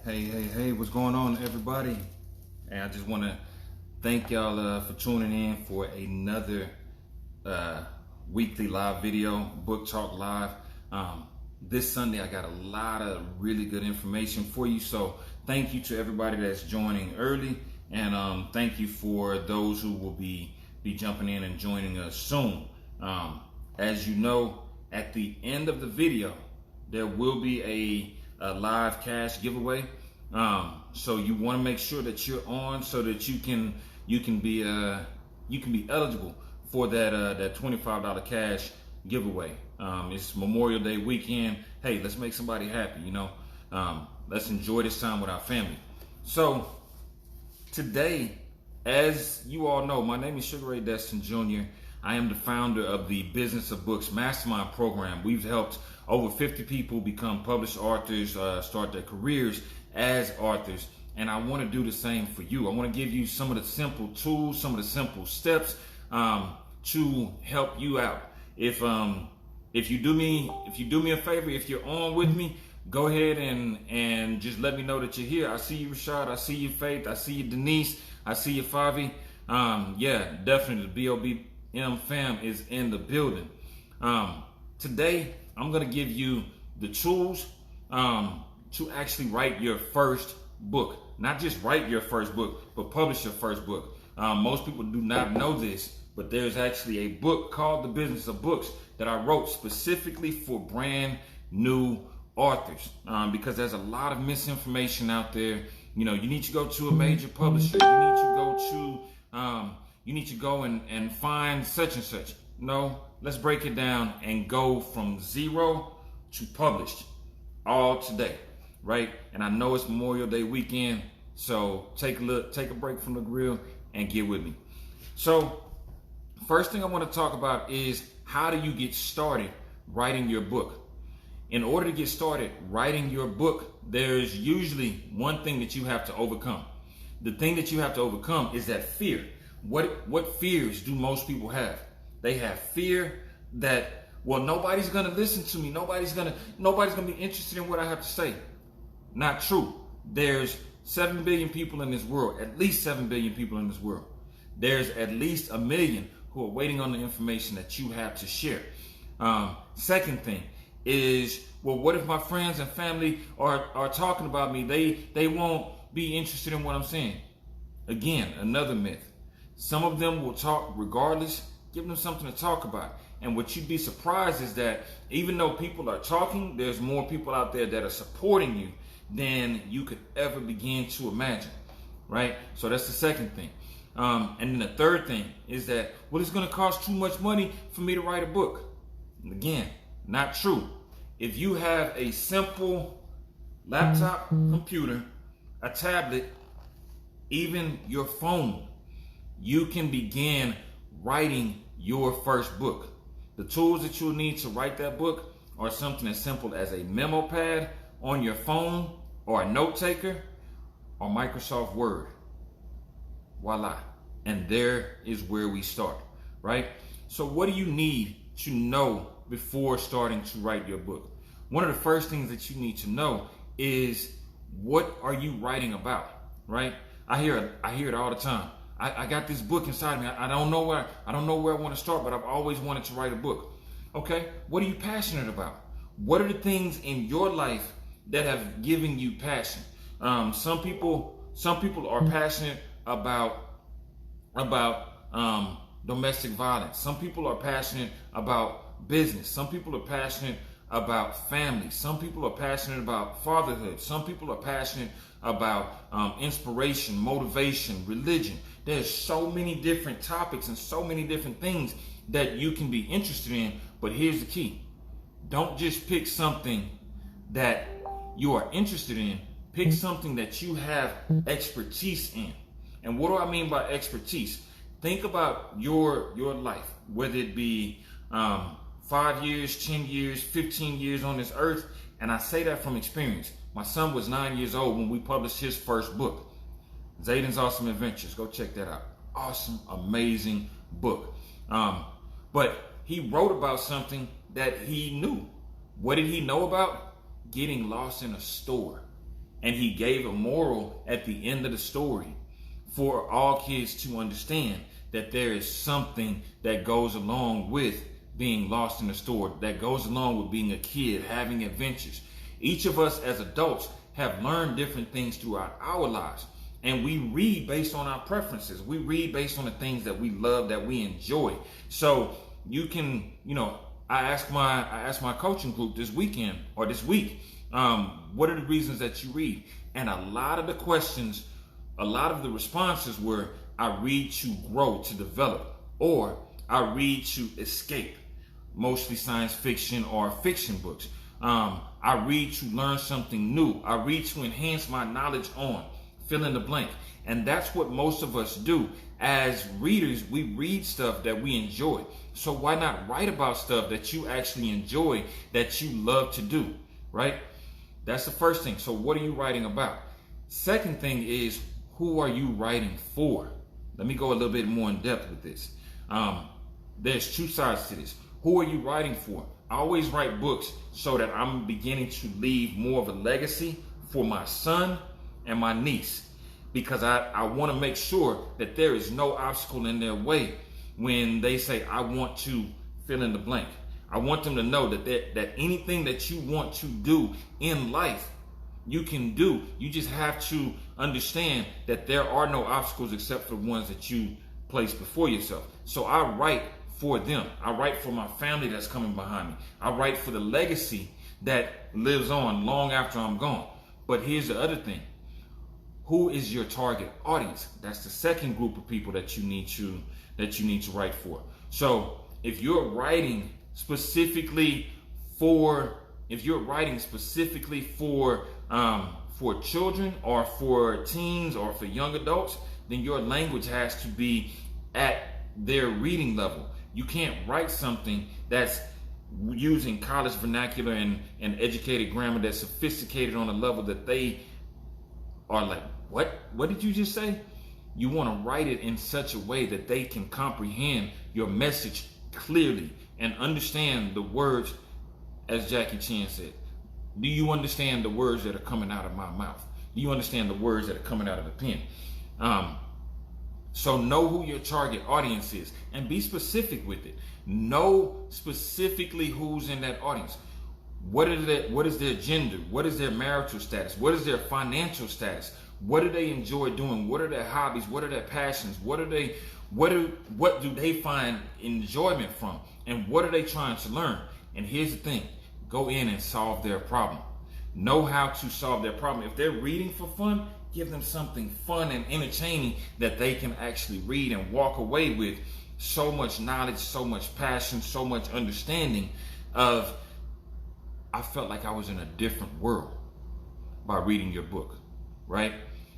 Hey, what's going on, everybody? And I just want to thank y'all for tuning in for another weekly live video, Book Talk Live. This Sunday, I got a lot of really good information for you. So thank you to everybody that's joining early. And thank you for those who will be jumping in and joining us soon. As you know, at the end of the video, there will be a live cash giveaway. So you want to make sure that you're on so that you can be eligible for that $25 cash giveaway. It's Memorial Day weekend. Hey, let's make somebody happy, let's enjoy this time with our family. So today, as you all know, my name is Ray Destin Jr. I am the founder of the Business of Books Mastermind program. We've helped over 50 people become published authors, start their careers as authors. And I want to do the same for you. I want to give you some of the simple tools, some of the simple steps to help you out. If you do me a favor, if you're on with me, go ahead and just let me know that you're here. I see you, Rashad. I see you, Faith. I see you, Denise. I see you, Favi. Yeah, definitely the BOBM fam is in the building. Today, I'm going to give you the tools to actually write your first book. Not just write your first book, but publish your first book. Most people do not know this, but there's actually a book called The Business of Books that I wrote specifically for brand new authors, because there's a lot of misinformation out there. You need to go to a major publisher. You need to go and find such and such. No, let's break it down and go from zero to published all today, right? And I know it's Memorial Day weekend, so take a break from the grill and get with me. So first thing I want to talk about is, how do you get started writing your book? In order to get started writing your book, there's usually one thing that you have to overcome. The thing that you have to overcome is that fear. What fears do most people have? They have fear that, well, nobody's going to listen to me. Nobody's going to be interested in what I have to say. Not true. There's 7 billion people in this world, at least 7 billion people in this world. There's at least 1 million who are waiting on the information that you have to share. Second thing is, well, what if my friends and family are talking about me? They won't be interested in what I'm saying. Again, another myth. Some of them will talk regardless. Give them something to talk about. And what you'd be surprised is that even though people are talking, there's more people out there that are supporting you than you could ever begin to imagine, right? So that's the second thing. And then the third thing is that, well, it's going to cost too much money for me to write a book. And again, not true. If you have a simple laptop, computer, a tablet, even your phone, you can begin writing your first book. The tools that you'll need to write that book are something as simple as a memo pad on your phone, or a note taker, or Microsoft Word. Voila. And there is where we start, right? So what do you need to know before starting to write your book? One of the first things that you need to know is, what are you writing about, right? I hear it all the time. I got this book inside me. I don't know where I want to start, but I've always wanted to write a book. Okay, what are you passionate about? What are the things in your life that have given you passion? Some people are passionate about domestic violence. Some people are passionate about business. Some people are passionate about family. Some people are passionate about fatherhood. Some people are passionate about inspiration, motivation, religion. There's so many different topics and so many different things that you can be interested in. But here's the key. Don't just pick something that you are interested in. Pick something that you have expertise in. And what do I mean by expertise? Think about your life, whether it be 5 years, 10 years, 15 years on this earth. And I say that from experience. My son was 9 years old when we published his first book, Zayden's Awesome Adventures. Go check that out. Awesome, amazing book. But he wrote about something that he knew. What did he know about? Getting lost in a store and he gave a moral at the end of the story for all kids to understand that there is something that goes along with being lost in the store, that goes along with being a kid, having adventures. Each of us as adults have learned different things throughout our lives. And we read based on our preferences. We read based on the things that we love, that we enjoy. So you can, I asked my coaching group this week, what are the reasons that you read? And a lot of the responses were, I read to grow, to develop, or I read to escape, mostly science fiction or fiction books. I read to learn something new. I read to enhance my knowledge on, fill in the blank. And that's what most of us do. As readers, we read stuff that we enjoy. So why not write about stuff that you actually enjoy, that you love to do, right? That's the first thing. So what are you writing about? Second thing is, who are you writing for? Let me go a little bit more in depth with this. There's two sides to this. Who are you writing for? I always write books so that I'm beginning to leave more of a legacy for my son and my niece, because I want to make sure that there is no obstacle in their way when they say, I want to fill in the blank. I want them to know that anything that you want to do in life, you can do. You just have to understand that there are no obstacles except for the ones that you place before yourself. So I write for them. I write for my family that's coming behind me. I write for the legacy that lives on long after I'm gone. But here's the other thing. Who is your target audience? That's the second group of people that you need to write for. So if you're writing specifically for children or for teens or for young adults, then your language has to be at their reading level. You can't write something that's using college vernacular and educated grammar that's sophisticated on a level that they are like, what did you just say? You want to write it in such a way that they can comprehend your message clearly and understand the words, as Jackie Chan said. Do you understand the words that are coming out of my mouth? Do you understand the words that are coming out of the pen? So know who your target audience is and be specific with it. Know specifically who's in that audience. What is their gender? What is their marital status? What is their financial status? What do they enjoy doing? What are their hobbies? What are their passions? What do they find enjoyment from? And what are they trying to learn? And here's the thing. Go in and solve their problem. Know how to solve their problem. If they're reading for fun, give them something fun and entertaining that they can actually read and walk away with so much knowledge, so much passion, so much understanding of, I felt like I was in a different world by reading your book, right?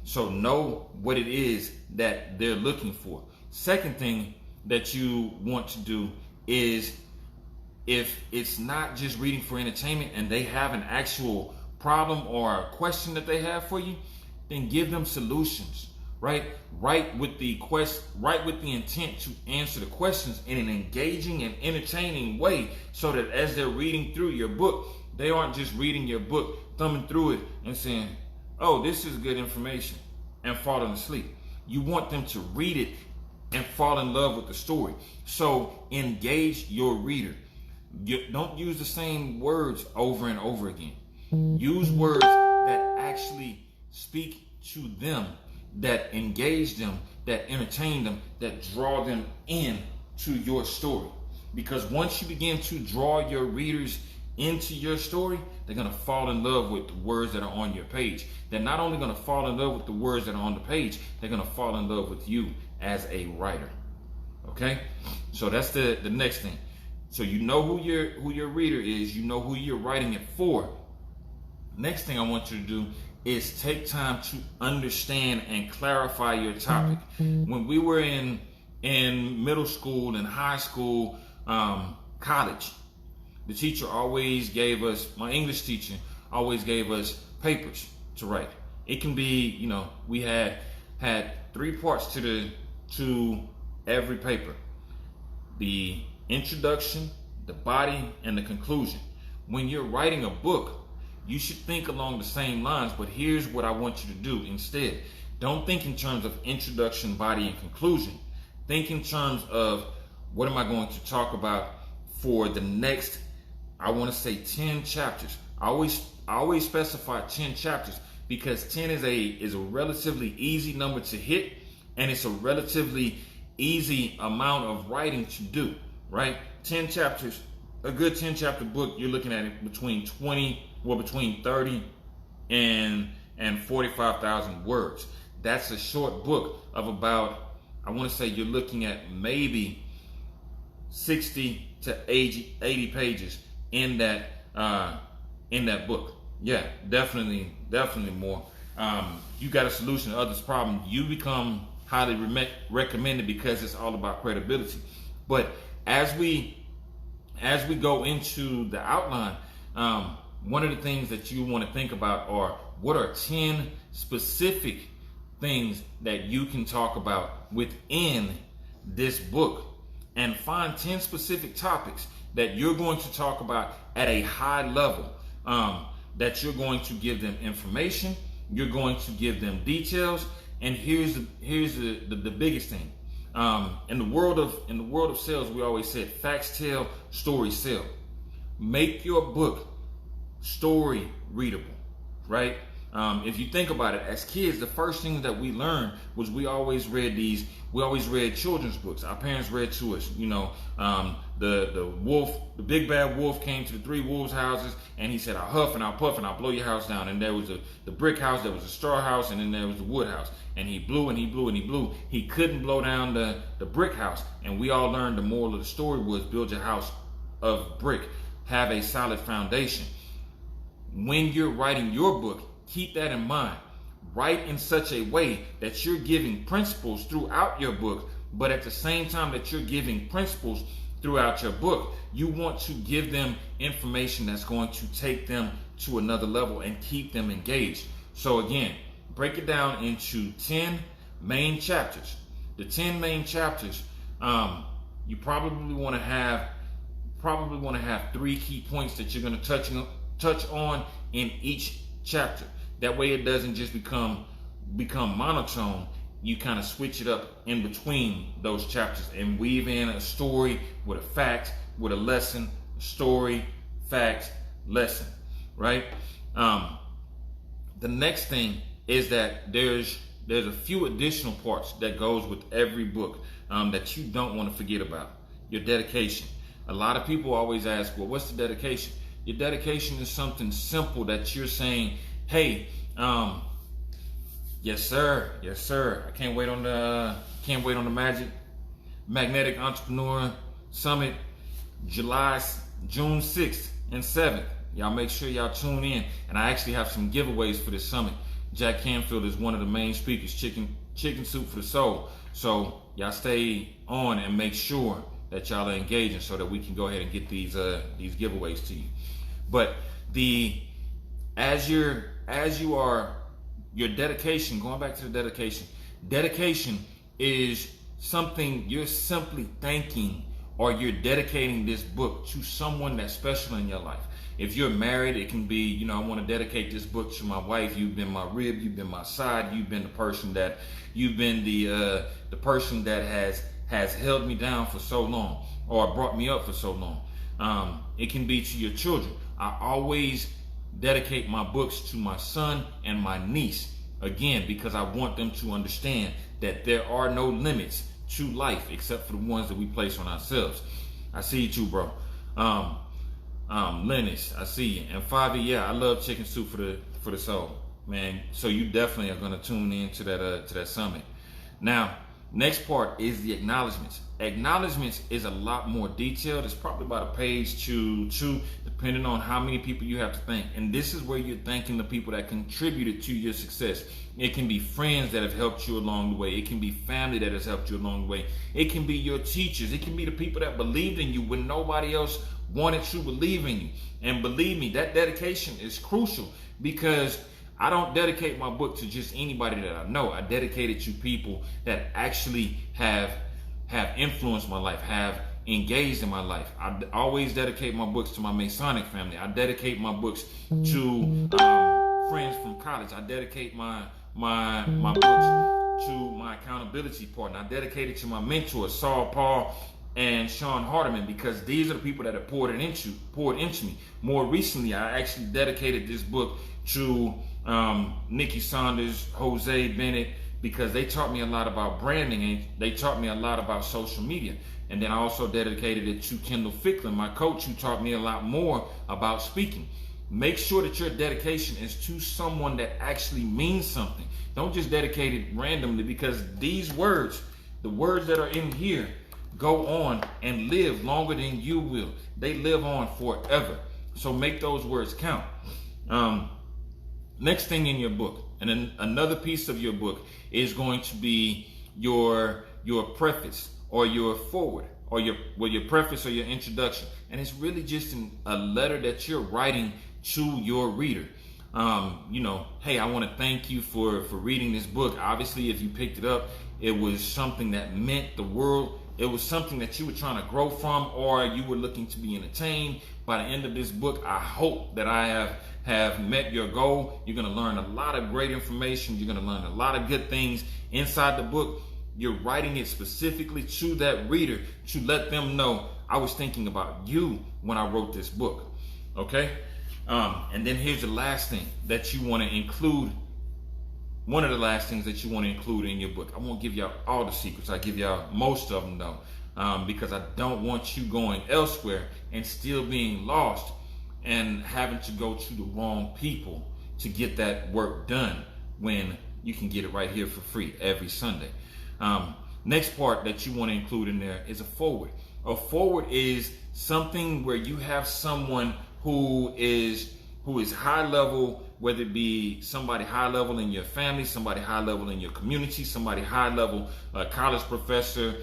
So know what it is that they're looking for. Second thing that you want to do is, if it's not just reading for entertainment and they have an actual problem or a question that they have for you, then give them solutions, right? Write with the intent to answer the questions in an engaging and entertaining way, so that as they're reading through your book, they aren't just reading your book, thumbing through it and saying, oh, this is good information, and falling asleep. You want them to read it and fall in love with the story. So engage your reader. Don't use the same words over and over again. Use words that actually speak to them, that engage them, that entertain them, that draw them in to your story. Because once you begin to draw your readers into your story, they're going to fall in love with the words that are on your page. They're not only going to fall in love with the words that are on the page, they're going to fall in love with you as a writer. Okay? So that's the next thing. So you know who your reader is, you know who you're writing it for. Next thing I want you to do is take time to understand and clarify your topic. When we were in middle school and high school, college, the teacher always gave us, my English teacher always gave us papers to write. It can be, we had 3 parts to every paper: the introduction, the body, and the conclusion. When you're writing a book, you should think along the same lines, but here's what I want you to do instead. Don't think in terms of introduction, body, and conclusion. Think in terms of what am I going to talk about for the next, I want to say 10 chapters. I always specify 10 chapters because 10 is a relatively easy number to hit, and it's a relatively easy amount of writing to do, right? 10 chapters, a good 10 chapter book, you're looking at it between 30 and 45,000 words. That's a short book of about, I want to say you're looking at maybe 60 to 80 pages in that book. Yeah, definitely more. You got a solution to others' problem. You become highly recommended because it's all about credibility. But as we go into the outline, one of the things that you want to think about are what are 10 specific things that you can talk about within this book, and find 10 specific topics that you're going to talk about at a high level, that you're going to give them information, you're going to give them details. And here's the biggest thing. In the world of sales, we always said facts tell, stories sell. Make your book story readable, right? If you think about it, as kids, the first thing that we learned was we always read children's books. Our parents read to us, the big bad wolf came to the three wolves' houses, and he said, I'll huff and I'll puff and I'll blow your house down. And there was the brick house, there was a straw house, and then there was the wood house. And he blew and he blew and he blew. He couldn't blow down the brick house. And we all learned the moral of the story was build your house of brick. Have a solid foundation. When you're writing your book, keep that in mind. Write in such a way that you're giving principles throughout your book, but at the same time that you're giving principles throughout your book, you want to give them information that's going to take them to another level and keep them engaged. So again, break it down into 10 main chapters. The 10 main chapters, you probably want to have 3 key points that you're going to touch on in each chapter. That way it doesn't just become monotone. You kind of switch it up in between those chapters and weave in a story with a fact, with a lesson, story, fact, lesson, right? The next thing is that there's a few additional parts that goes with every book that you don't want to forget about. Your dedication. A lot of people always ask, well, what's the dedication? Your dedication is something simple that you're saying, hey, yes sir. I can't wait on the Magnetic Entrepreneur Summit, June 6th and 7th. Y'all make sure y'all tune in. And I actually have some giveaways for this summit. Jack Canfield is one of the main speakers, Chicken Soup for the Soul. So y'all stay on and make sure that y'all are engaging so that we can go ahead and get these giveaways to you. But your dedication, going back to the dedication is something you're simply thanking, or you're dedicating this book to someone that's special in your life. If you're married, it can be, I want to dedicate this book to my wife. You've been my rib, you've been my side, you've been the person that has held me down for so long, or brought me up for so long. It can be to your children. I always dedicate my books to my son and my niece, again, because I want them to understand that there are no limits to life except for the ones that we place on ourselves. I see you too, bro. Lennis, I see you. And Favi, yeah, I love Chicken Soup for the Soul, man. So you definitely are going to tune in to that summit. Now, next part is the acknowledgments. Acknowledgments is a lot more detailed. It's probably about a page to 2, depending on how many people you have to thank. And this is where you're thanking the people that contributed to your success. It can be friends that have helped you along the way. It can be family that has helped you along the way. It can be your teachers. It can be the people that believed in you when nobody else wanted to believe in you. And believe me, that dedication is crucial, because I don't dedicate my book to just anybody that I know. I dedicate it to people that actually have influenced my life, have engaged in my life. I always dedicate my books to my Masonic family. I dedicate my books to friends from college. I dedicate my books to my accountability partner. I dedicate it to my mentors, Saul Paul and Sean Hardiman, because these are the people that have poured into me. More recently, I actually dedicated this book to Nikki Saunders, Jose Bennett, because they taught me a lot about branding and they taught me a lot about social media. And then I also dedicated it to Kendall Ficklin, my coach, who taught me a lot more about speaking. Make sure that your dedication is to someone that actually means something. Don't just dedicate it randomly, because these words, the words that are in here, go on and live longer than you will. They live on forever. So make those words count. Next thing in your book, and then another piece of your book is going to be your preface or your forward, or your preface or your introduction. And it's really just a letter that you're writing to your reader. Hey, I want to thank you for reading this book. Obviously, if you picked it up, it was something that meant the world. It was something that you were trying to grow from, or you were looking to be entertained. By the end of this book, I hope that I have met your goal. You're going to learn a lot of great information. You're going to learn a lot of good things inside the book. You're writing it specifically to that reader to let them know, I was thinking about you when I wrote this book. Okay? And then here's the last thing that you want to include. One of the last things that you want to include in your book. I won't give y'all all the secrets. I give y'all most of them though, because I don't want you going elsewhere and still being lost and having to go to the wrong people to get that work done when you can get it right here for free every Sunday. Next part that you want to include in there is a forward. A forward is something where you have someone who is high level, whether it be somebody high level in your family, somebody high level in your community, somebody high level, college professor,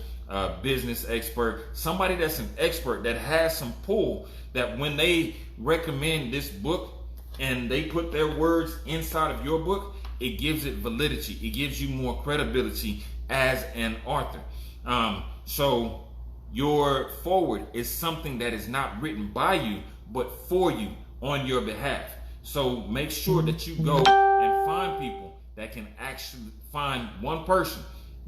business expert, somebody that's an expert that has some pull, that when they recommend this book and they put their words inside of your book, it gives it validity. It gives you more credibility as an author. So your forward is something that is not written by you, but for you, on your behalf. So make sure that you go and find people that can actually find one person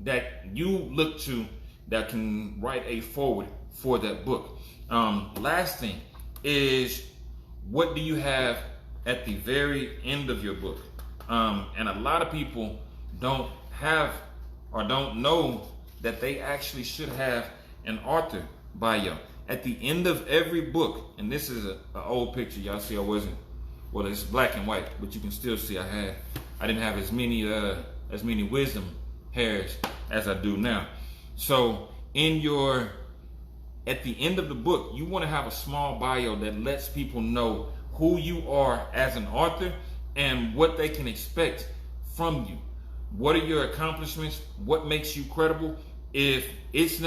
that you look to that can write a forward for that book. Last thing is, what do you have at the very end of your book? And a lot of people don't have or don't know that they actually should have an author bio. At the end of every book, and this is an old picture, y'all see I wasn't, well, it's black and white, but you can still see I didn't have as many wisdom hairs as I do now. So at the end of the book, you want to have a small bio that lets people know who you are as an author and what they can expect from you. What are your accomplishments? What makes you credible? If it's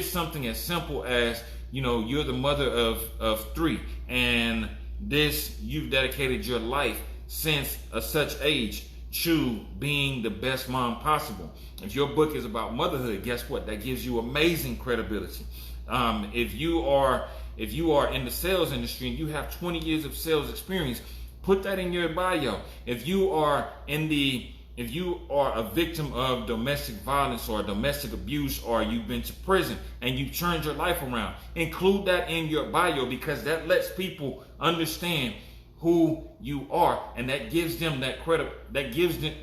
something as simple as, you're the mother of 3, and you've dedicated your life since a such age to being the best mom possible. If your book is about motherhood, guess what? That gives you amazing credibility. If you are in the sales industry and you have 20 years of sales experience, put that in your bio. If you are a victim of domestic violence or domestic abuse, or you've been to prison and you've turned your life around, include that in your bio, because that lets people understand who you are, and that gives them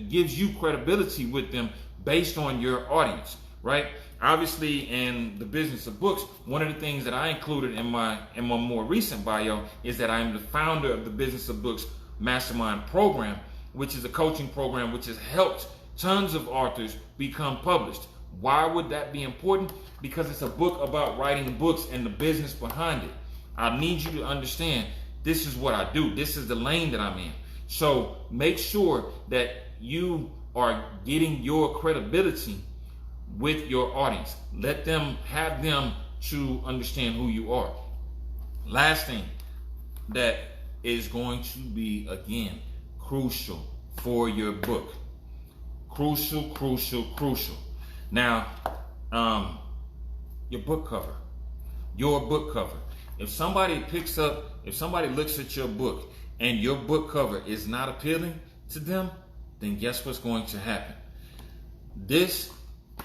gives you credibility with them based on your audience, right? Obviously, in the business of books, one of the things that I included in my more recent bio is that I am the founder of the Business of Books Mastermind Program, which is a coaching program which has helped tons of authors become published. Why would that be important? Because it's a book about writing books and the business behind it. I need you to understand, this is what I do. This is the lane that I'm in. So make sure that you are getting your credibility with your audience. Let them have them to understand who you are. Last thing that is going to be, again, crucial for your book. Crucial. Now, your book cover. Your book cover. If somebody looks at your book and your book cover is not appealing to them, then guess what's going to happen? This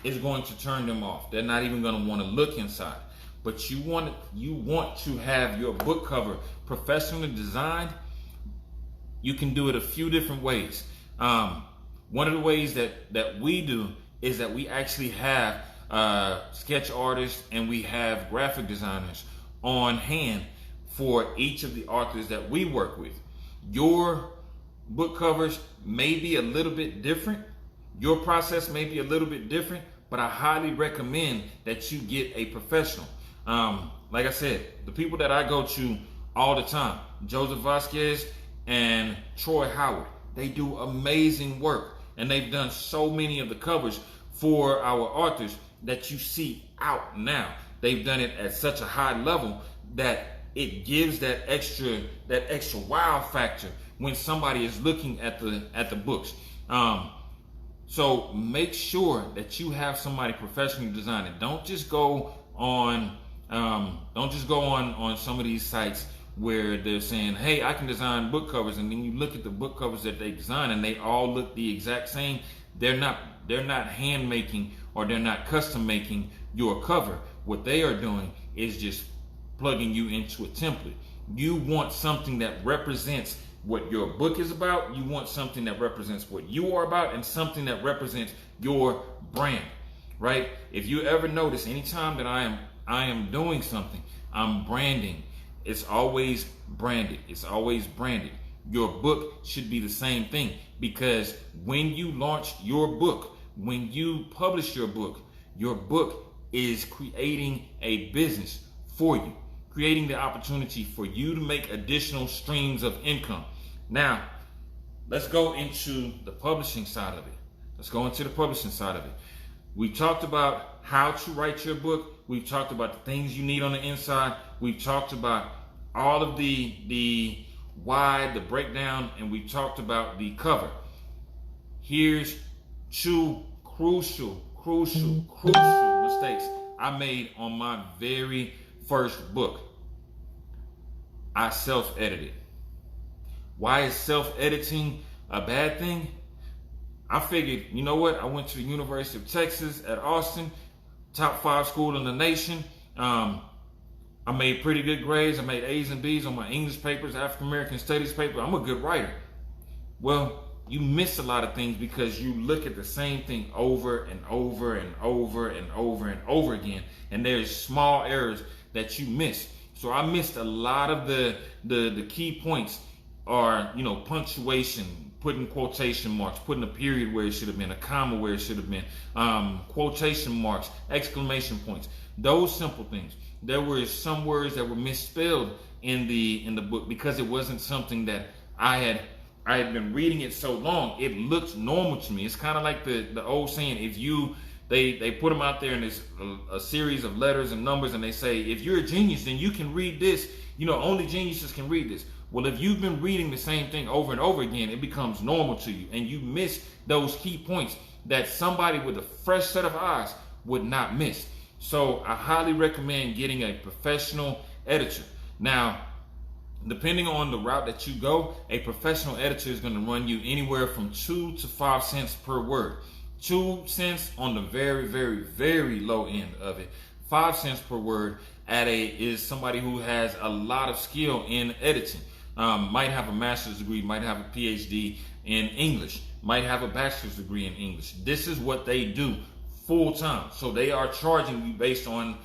is going to turn them off. They're not even going to want to look inside. But you want to have your book cover professionally designed. You can do it a few different ways. One of the ways that we do is that we actually have sketch artists and we have graphic designers on hand for each of the authors that we work with. Your book covers may be a little bit different. Your process may be a little bit different, but I highly recommend that you get a professional. Like I said, the people that I go to all the time, Joseph Vasquez and Troy Howard, they do amazing work. And they've done so many of the covers for our authors that you see out now. They've done it at such a high level that it gives that extra wow factor when somebody is looking at the books. So make sure that you have somebody professionally design it. Don't just go on some of these sites where they're saying, hey, I can design book covers, and then you look at the book covers that they design and they all look the exact same. They're not hand making, or they're not custom making your cover. What they are doing is just plugging you into a template. You want something that represents what your book is about. You want something that represents what you are about, and something that represents your brand, right? If you ever notice, anytime that I am doing something, I'm branding. It's always branded. It's always branded. Your book should be the same thing, because when you launch your book, when you publish your book is creating a business for you, creating the opportunity for you to make additional streams of income. Now, let's go into the publishing side of it. We talked about how to write your book. We've talked about the things you need on the inside. We've talked about all of the why, the breakdown, and we talked about the cover. Here's two crucial mistakes I made on my very first book. I self-edited. Why is self-editing a bad thing? I figured, you know what? I went to the University of Texas at Austin, top 5 school in the nation. I made pretty good grades. I made A's and B's on my English papers, African American Studies paper. I'm a good writer. Well, you miss a lot of things because you look at the same thing over and over and over and over and over again, and there's small errors that you miss. So I missed a lot of the key points, are, punctuation, putting quotation marks, putting a period where it should have been, a comma where it should have been, quotation marks, exclamation points, those simple things. There were some words that were misspelled in the book because it wasn't something that I had been reading it so long. It looked normal to me. It's kind of like the old saying, they put them out there and there's a series of letters and numbers, and they say, if you're a genius, then you can read this. Only geniuses can read this. Well, if you've been reading the same thing over and over again, it becomes normal to you, and you miss those key points that somebody with a fresh set of eyes would not miss. So I highly recommend getting a professional editor. Now, depending on the route that you go, a professional editor is going to run you anywhere from 2 to 5 cents per word. 2 cents on the very, very, very low end of it. 5 cents per word is somebody who has a lot of skill in editing. Might have a master's degree, might have a PhD in English, might have a bachelor's degree in English. This is what they do full time. So they are charging you based on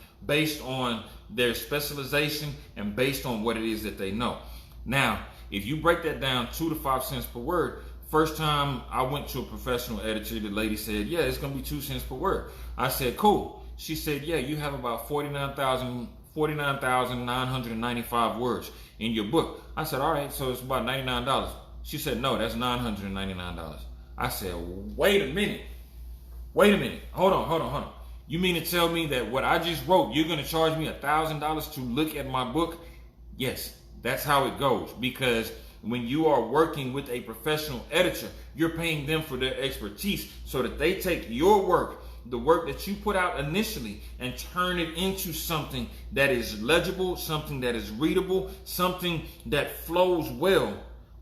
their specialization and based on what it is that they know. Now, if you break that down 2 to 5 cents per word, first time I went to a professional editor, the lady said, yeah, it's going to be 2 cents per word. I said, cool. She said, yeah, you have about 49,995 words in your book. I said, all right, so it's about $99. She said, no, that's $999. I said, wait a minute. Hold on. You mean to tell me that what I just wrote, you're going to charge me $1,000 to look at my book? Yes, that's how it goes. Because when you are working with a professional editor, you're paying them for their expertise so that they take your work the work that you put out initially and turn it into something that is legible, something that is readable, something that flows well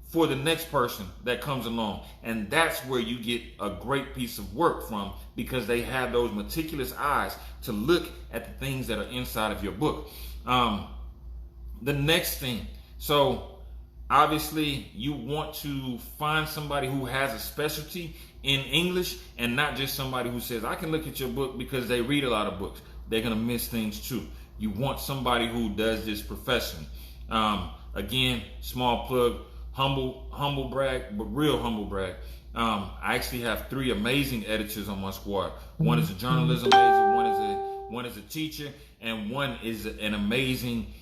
for the next person that comes along. And that's where you get a great piece of work from, because they have those meticulous eyes to look at the things that are inside of your book. The next thing, so obviously you want to find somebody who has a specialty in English, and not just somebody who says, I can look at your book because they read a lot of books. They're going to miss things too. You want somebody who does this professionally. Again, small plug, humble brag, but real humble brag. I actually have 3 amazing editors on my squad. One is a journalism major, one is a teacher, and one is an amazing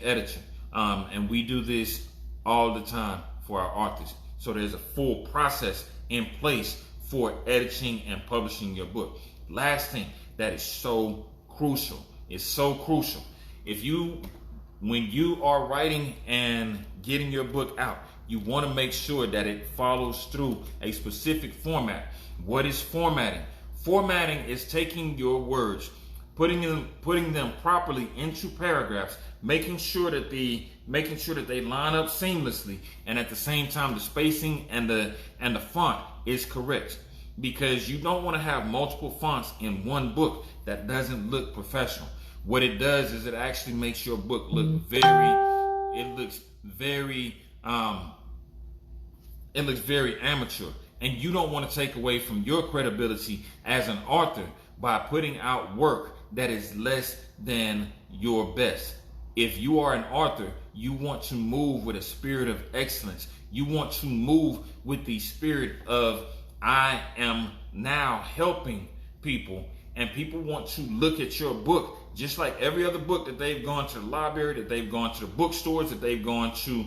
editor. And we do this all the time for our authors. So there's a full process in place for editing and publishing your book. Last thing that is so crucial. It's so crucial. When you are writing and getting your book out, you want to make sure that it follows through a specific format. What is formatting? Formatting is taking your words, putting them properly into paragraphs, making sure that they line up seamlessly, and at the same time the spacing and the font is correct, because you don't want to have multiple fonts in one book that doesn't look professional. What it does is it actually makes your book look very amateur, and you don't want to take away from your credibility as an author by putting out work that is less than your best. If you are an author, you want to move with a spirit of excellence. You want to move with the spirit of, I am now helping people, and people want to look at your book just like every other book that they've gone to the library, that they've gone to the bookstores, that they've gone to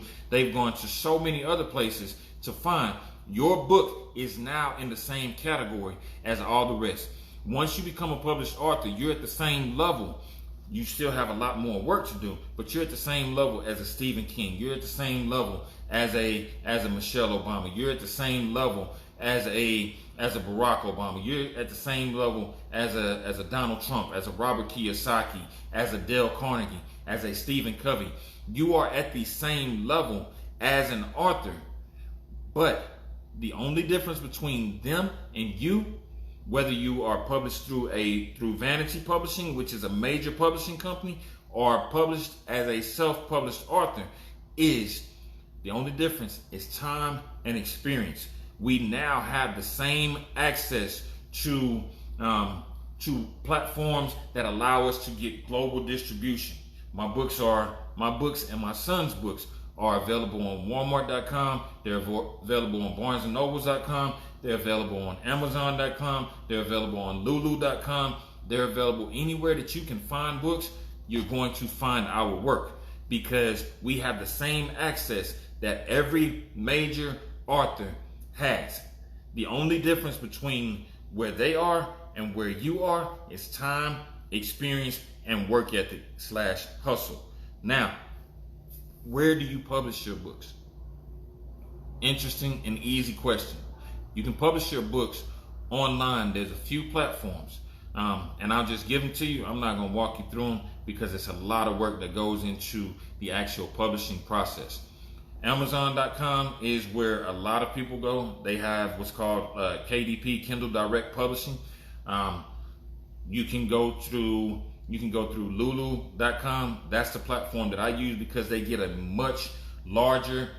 so many other places to find. Your book is now in the same category as all the rest. Once you become a published author, you're at the same level. You still have a lot more work to do, but you're at the same level as a Stephen King. You're at the same level as a Michelle Obama. You're at the same level as a Barack Obama. You're at the same level as a Donald Trump, as a Robert Kiyosaki, as a Dale Carnegie, as a Stephen Covey. You are at the same level as an author, but the only difference between them and you, whether you are published through Vanity Publishing, which is a major publishing company, or published as a self-published author, is the only difference is time and experience. We now have the same access to platforms that allow us to get global distribution. My books and my son's books are available on Walmart.com. They're available on BarnesandNobles.com. They're available on Amazon.com. They're available on Lulu.com. They're available anywhere that you can find books. You're going to find our work, because we have the same access that every major author has. The only difference between where they are and where you are is time, experience, and work ethic / hustle. Now, where do you publish your books? Interesting and easy question. You can publish your books online. There's a few platforms, and I'll just give them to you. I'm not going to walk you through them because it's a lot of work that goes into the actual publishing process. Amazon.com is where a lot of people go. They have what's called KDP, Kindle Direct Publishing. You can go through Lulu.com. That's the platform that I use because they get a much larger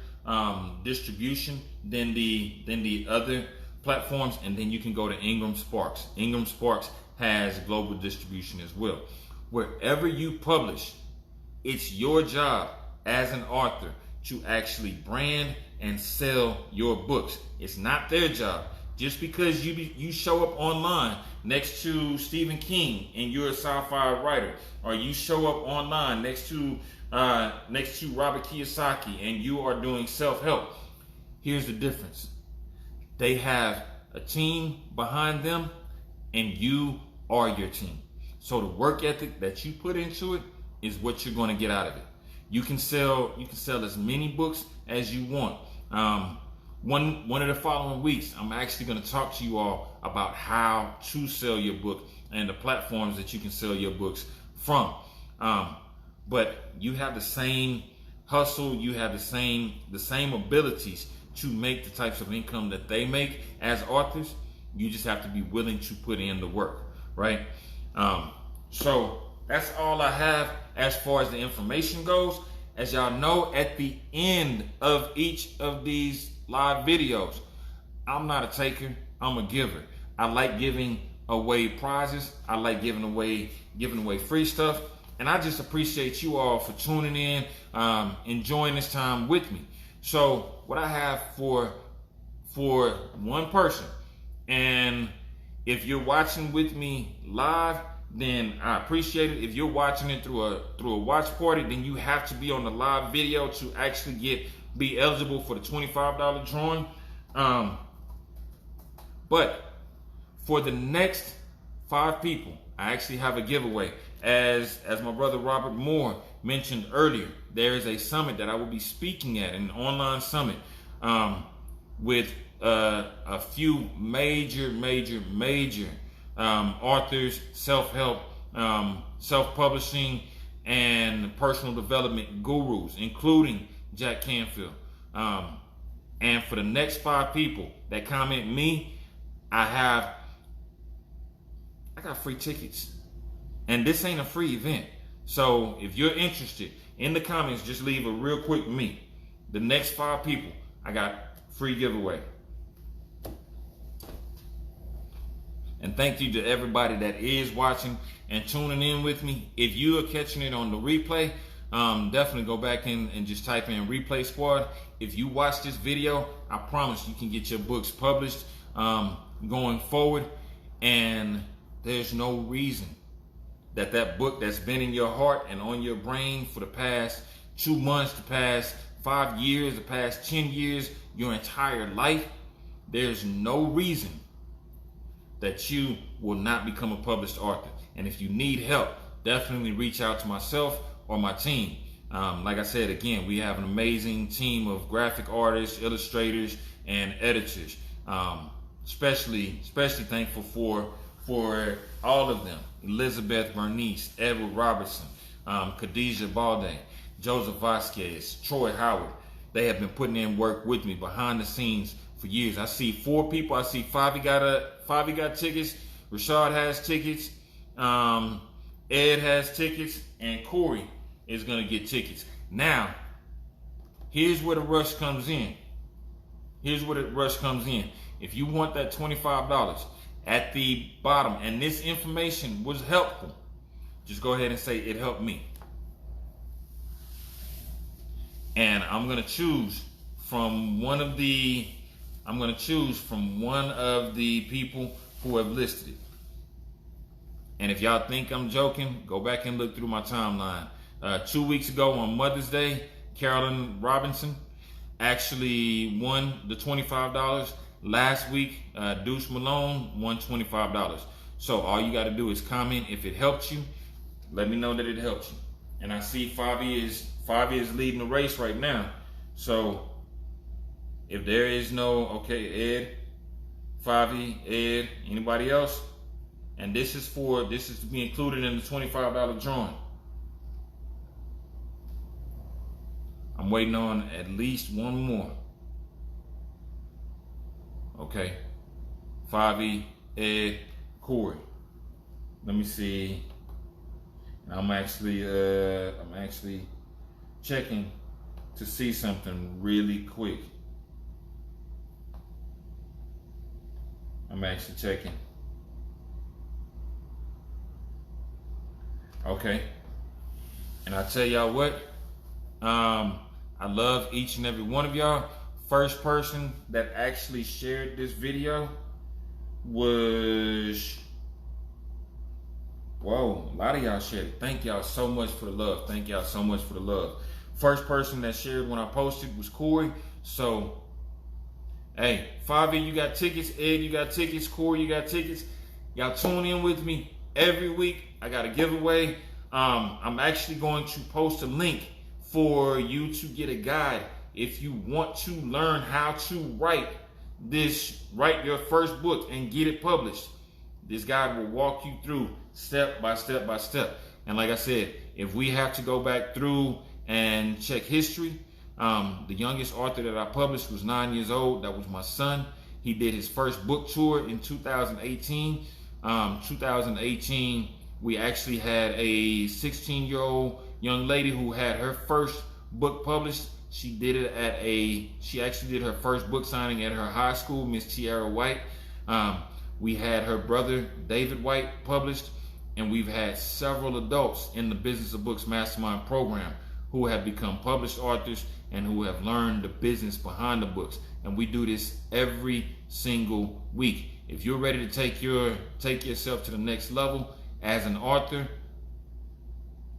distribution than the other platforms. And then you can go to Ingram Sparks. Ingram Sparks has global distribution as well. Wherever you publish, it's your job as an author to actually brand and sell your books. It's not their job. Just because you show up online next to Stephen King and you're a sci-fi writer, or you show up online next to Robert Kiyosaki and you are doing self-help, here's the difference. They have a team behind them, and you are your team. So the work ethic that you put into it is what you're going to get out of it. You can sell as many books as you want. one of the following weeks, I'm actually going to talk to you all about how to sell your book and the platforms that you can sell your books from. But you have the same hustle, you have the same abilities to make the types of income that they make as authors. You just have to be willing to put in the work, right? So that's all I have as far as the information goes. As y'all know, at the end of each of these live videos, I'm not a taker, I'm a giver. I like giving away prizes. I like giving away free stuff. And I just appreciate you all for tuning in, enjoying this time with me. So what I have for one person, and if you're watching with me live, then I appreciate it. If you're watching it through a watch party, then you have to be on the live video to actually be eligible for the $25 drawing. But for the next 5 people, I actually have a giveaway. As my brother Robert Moore mentioned earlier, there is a summit that I will be speaking at, an online summit, with a few major authors, self-help, self-publishing, and personal development gurus, including Jack Canfield. And for the next 5 people that comment me, I got free tickets. And this ain't a free event. So if you're interested, in the comments, just leave a real quick me. The next 5 people, I got free giveaway. And thank you to everybody that is watching and tuning in with me. If you are catching it on the replay, definitely go back in and just type in Replay Squad. If you watch this video, I promise you can get your books published going forward. And there's no reason that book that's been in your heart and on your brain for the past 2 months, the past 5 years, the past 10 years, your entire life, there's no reason that you will not become a published author. And if you need help, definitely reach out to myself or my team. Like I said, again, we have an amazing team of graphic artists, illustrators, and editors. Especially thankful for all of them. Elizabeth Bernice, Edward Robertson, Khadijah Balde, Joseph Vasquez, Troy Howard. They have been putting in work with me behind the scenes for years. I see 4 people. I see Favi got tickets. Rashad has tickets. Ed has tickets, and Corey is gonna get tickets. Now, here's where the rush comes in. If you want that $25 at the bottom, and this information was helpful, just go ahead and say it helped me. And I'm gonna choose from one of the people who have listed it. And if y'all think I'm joking, go back and look through my timeline. 2 weeks ago on Mother's Day, Carolyn Robinson actually won the $25. Last week, Deuce Malone won $25. So all you got to do is comment if it helped you. Let me know that it helped you. And I see Favi is leading the race right now. So if there is no, okay, Ed, Favi, Ed, anybody else? And this is to be included in the $25 drawing. I'm waiting on at least one more. Okay, Favi, Ed, Corey. Let me see. I'm actually checking to see something really quick. I'm actually checking. Okay. And I tell y'all what, I love each and every one of y'all. First person that actually shared this video was, whoa, a lot of y'all shared it. Thank y'all so much for the love. Thank y'all so much for the love. First person that shared when I posted was Corey. So, hey, Favi, you got tickets. Ed, you got tickets. Corey, you got tickets. Y'all tune in with me every week. I got a giveaway. I'm actually going to post a link for you to get a guide if you want to learn how to write your first book and get it published, this guide will walk you through step by step by step. And like I said, if we have to go back through and check history, the youngest author that I published was 9 years old. That was my son. He did his first book tour in 2018. 2018, we actually had a 16-year-old young lady who had her first book published. She actually did her first book signing at her high school, Miss Tiara White. We had her brother, David White, published, and we've had several adults in the Business of Books Mastermind program who have become published authors and who have learned the business behind the books. And we do this every single week. If you're ready to take yourself to the next level as an author,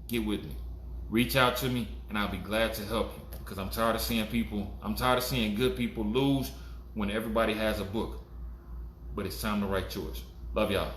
get with me. Reach out to me and I'll be glad to help you, because I'm tired of seeing good people lose when everybody has a book. But it's time to write yours. Love y'all.